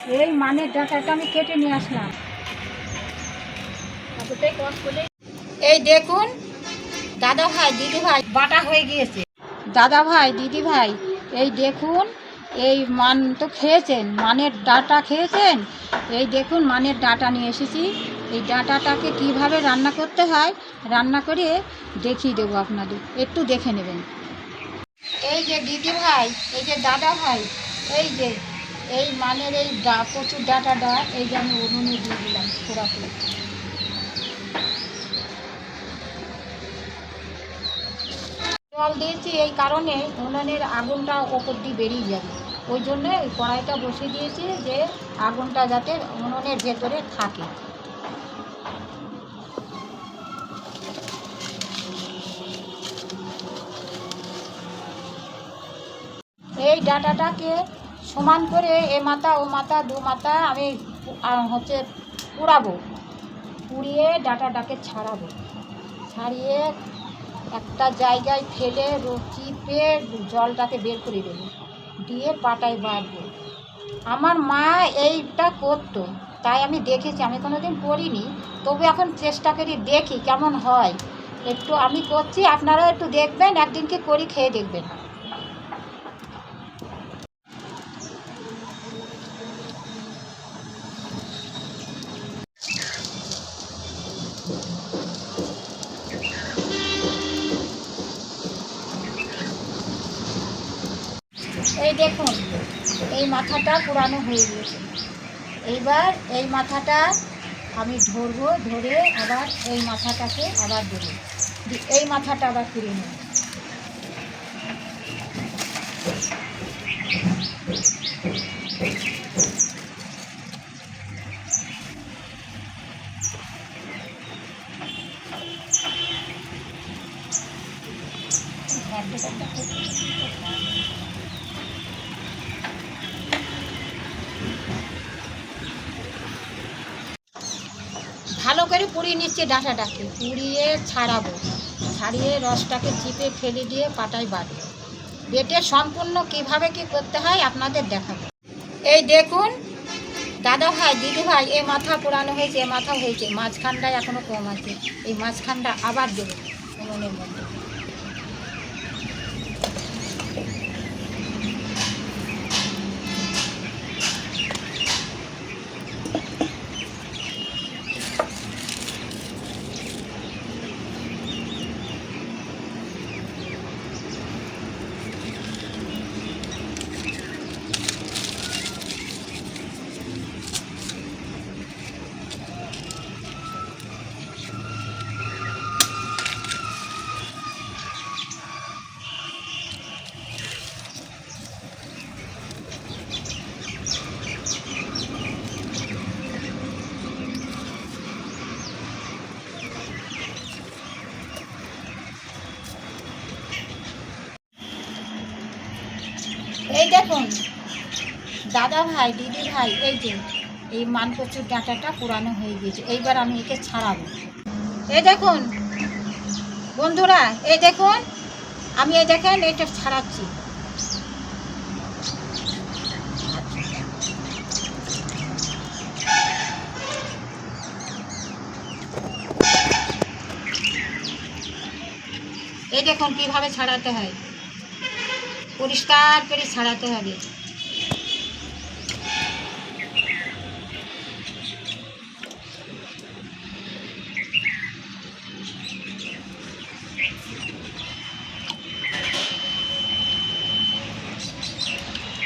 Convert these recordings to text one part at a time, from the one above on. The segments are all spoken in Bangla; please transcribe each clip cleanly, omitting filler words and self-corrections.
এই মানের ডাটাটা আমি কেটে নিয়ে আসলাম। এই দেখুন দাদা ভাই দিদি ভাই বাটা হয়ে গিয়েছে। দাদা ভাই দিদি ভাই এই দেখুন, এই মান তো খেয়েছেন, মানের ডাটা খেয়েছেন। এই দেখুন মানের ডাটা নিয়ে এসেছি। এই ডাটাটাকে কিভাবে রান্না করতে হয় রান্না করে দেখিয়ে দেবো আপনাদের, একটু দেখে নেবেন। এই যে দিদি ভাই, এই যে দাদা ভাই, এই যে এই মানের এই প্রচুর ডাটাটা এই যে আমি উনুনে দিয়ে দিলাম পুরাপুরি। জল দিয়েছি এই কারণে উনুনের আগুনটা ওপর দিয়ে বেরিয়ে যাবে, ওই জন্য ওই কড়াইটা বসিয়ে দিয়েছি যে আগুনটা যাতে উনুনের ভেতরে থাকে। এই ডাটাটাকে সমান করে এ মাথা ও মাথা দু মাথা আমি হচ্ছে পুড়াবো, পুড়িয়ে ডাটাটাকে ছাড়াবো, ছাড়িয়ে একটা জায়গায় ফেলে চিপে জলটাকে বের করে দেবো, দিয়ে পাটায় বাঁধবো। আমার মা এইটা করতো, তাই আমি দেখেছি, আমি কোনোদিন করিনি, তবু এখন চেষ্টা করি দেখি কেমন হয়। একটু আমি করছি, আপনারা একটু দেখবেন, একদিনকে করি খেয়ে দেখবেন। এই দেখুন এই মাথাটা পুরানো হয়ে গিয়েছে। এইবার এই মাথাটা আমি ধরবো, ধরে আবার এই মাথাটাকে আবার দেবো, এই মাথাটা আবার ফিরে নেব। ভালো করে পুড়িয়ে নিচ্ছে ডাঁটাটাকে, পুড়িয়ে ছাড়াবো, ছাড়িয়ে রসটাকে চিপে ফেলে দিয়ে পাটায় বাটবো, বেটে সম্পূর্ণ কিভাবে কি করতে হয় আপনাদের দেখাবো। এই দেখুন দাদা ভাই দিদি ভাই, এই মাথা পোড়ানো হয়েছে, এ মাথা হয়েছে, মাঝখানটায় এখনও কম আছে, এই মাঝখানটা আবার দেবো উনুনের মধ্যে। এই দেখুন দাদা ভাই দিদি ভাই, এই যে এই মানকচুর ডাঁটাটা পুরানো হয়ে গিয়েছে, এইবার আমি একে ছাড়াবো। এই দেখুন বন্ধুরা, এই দেখুন আমি এই দেখেন এটা ছাড়াচ্ছি। এই দেখুন কিভাবে ছাড়াতে হয়, পরিষ্কার করে ছাড়াতে হবে।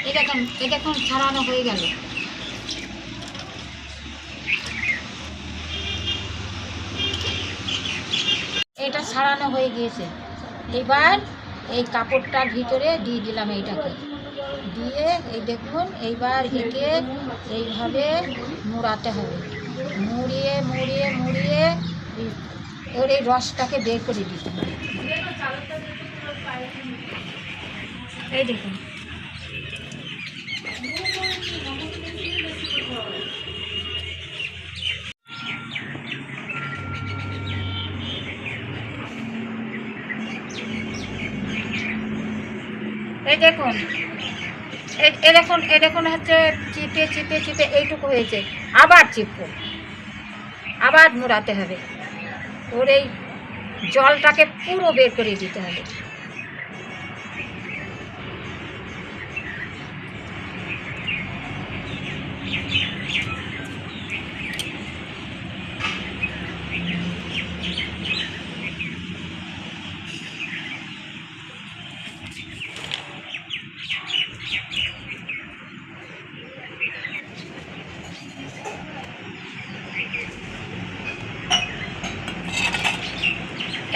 এই দেখুন ছাড়ানো হয়ে গেল। এটা ছাড়ানো হয়ে গিয়েছে, এবার এই কাপড়টার ভিতরে দিয়ে দিলাম এইটাকে, দিয়ে এই দেখুন এইবার একে এইভাবে মুড়াতে হবে, মুড়িয়ে মুড়িয়ে মুড়িয়ে ওর এই রসটাকে বের করে দিতে হবে। এই দেখুন এই দেখুন এ দেখুন হচ্ছে চিপে চিপে চিপে এইটুকু হয়েছে, আবার চিপবো, আবার মুড়াতে হবে। ওর এই জলটাকে পুরো বের করে দিতে হবে।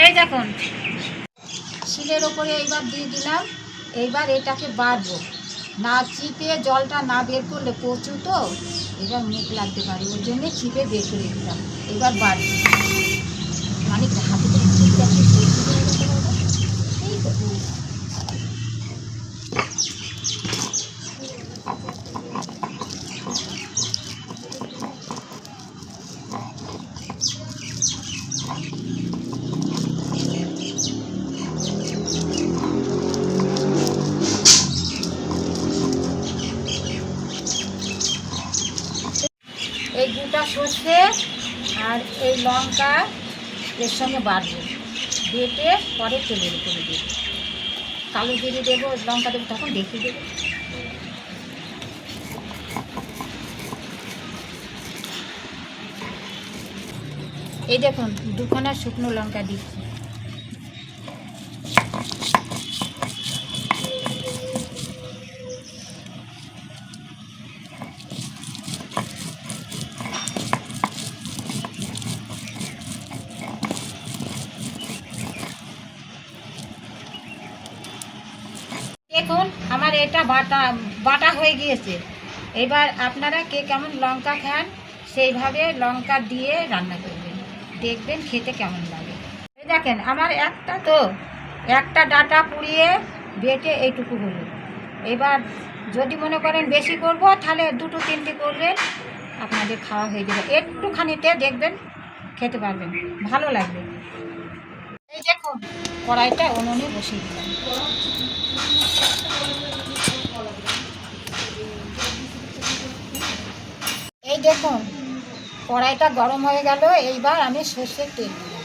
এই দেখুন শিলের ওপরে এইবার দিয়ে দিলাম। এইবার এটাকে বাড়বো, না চিপে জলটা না বের করলে কচু তো এবার মুখ লাগতে পারে, ওই জন্যে চিপে বের করে দিলাম। এবার বাড়বো, মানে হাতে করে চিপে এই তো। এই দুটা সর্ষে আর এই লঙ্কা এর সঙ্গে বাড়বো, বেটে পরে তেলের উপরে দেবো, কালো জিরে দেবো, লঙ্কা দেবো, তখন দেখে দেবো। এই দেখুন দুখানা শুকনো লঙ্কা দিচ্ছি। দেখুন আমার এটা বাটা বাটা হয়ে গিয়েছে। এবার আপনারা কে কেমন লঙ্কা খান সেইভাবে লঙ্কা দিয়ে রান্না করবেন, দেখবেন খেতে কেমন লাগে। এই দেখেন আমার একটা ডাঁটা পুড়িয়ে বেটে এইটুকু হলো। এবার যদি মনে করেন বেশি করব তাহলে দুটো তিনটে করবেন, আপনাদের খাওয়া হয়ে যাবে। একটুখানিতে দেখবেন খেতে পারবেন, ভালো লাগবে। এই দেখুন কড়াইটা উনুনে বসিয়ে দিলাম। এই দেখুন কড়াইটা গরম হয়ে গেল। এইবার আমি সর্ষের তেল দিলাম।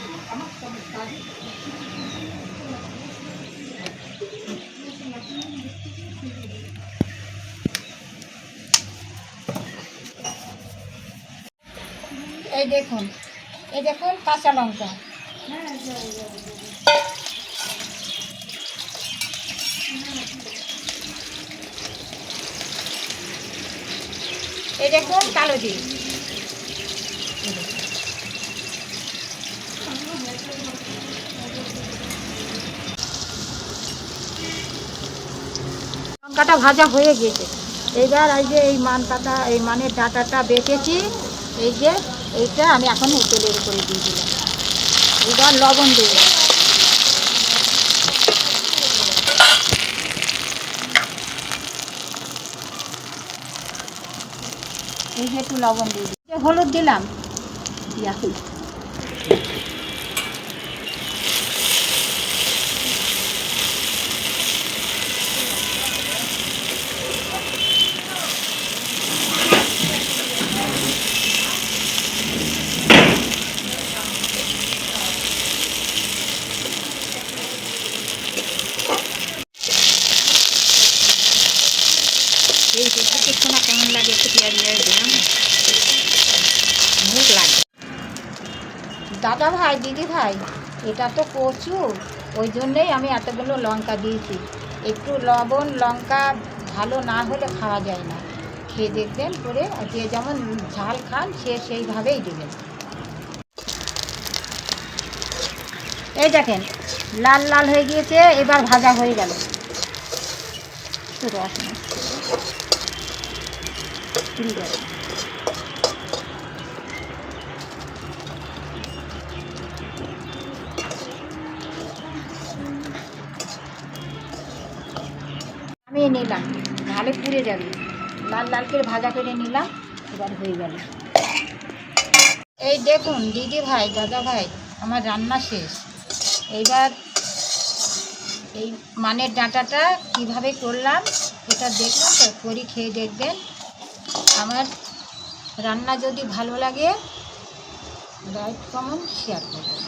এই দেখুন কাঁচা লঙ্কা, এই দেখুন কালো জিরে, লঙ্কাটা ভাজা হয়ে গেছে। এইবার এই যে এই এই মানের ডাঁটাটা বেটেছি, এই যে এইটা আমি এখন তেলের উপরে দিয়ে দিলাম। এবার লবণ দেব, এই যে একটু লবণ দিয়ে দিই, হলুদ দিলাম। এই দেখতে না কেমন লাগে, একটু পেঁয়াজ দিলাম, মুখ লাগে। দাদা ভাই দিদি ভাই এটা তো কচু, ওই জন্যেই আমি এতগুলো লঙ্কা দিয়েছি। একটু লবণ লঙ্কা ভালো না হলে খাওয়া যায় না, খেয়ে দেখবেন করে, আর যে যেমন ঝাল খান সে সেইভাবেই দেবেন। এই দেখেন লাল লাল হয়ে গিয়েছে, এবার ভাজা হয়ে গেল। রস আমি নিলাম, নাহলে পুড়ে যাবে। লাল লাল করে ভাজা করে নিলাম, এবার হয়ে গেল। এই দেখুন দিদি ভাই দাদা ভাই আমার রান্না শেষ। এইবার এই মানের ডাঁটাটা কিভাবে করলাম এটা দেখলেন তো, করি খেয়ে দেখবেন। আমার রান্না যদি ভালো লাগে লাইক কমেন্ট শেয়ার করবেন।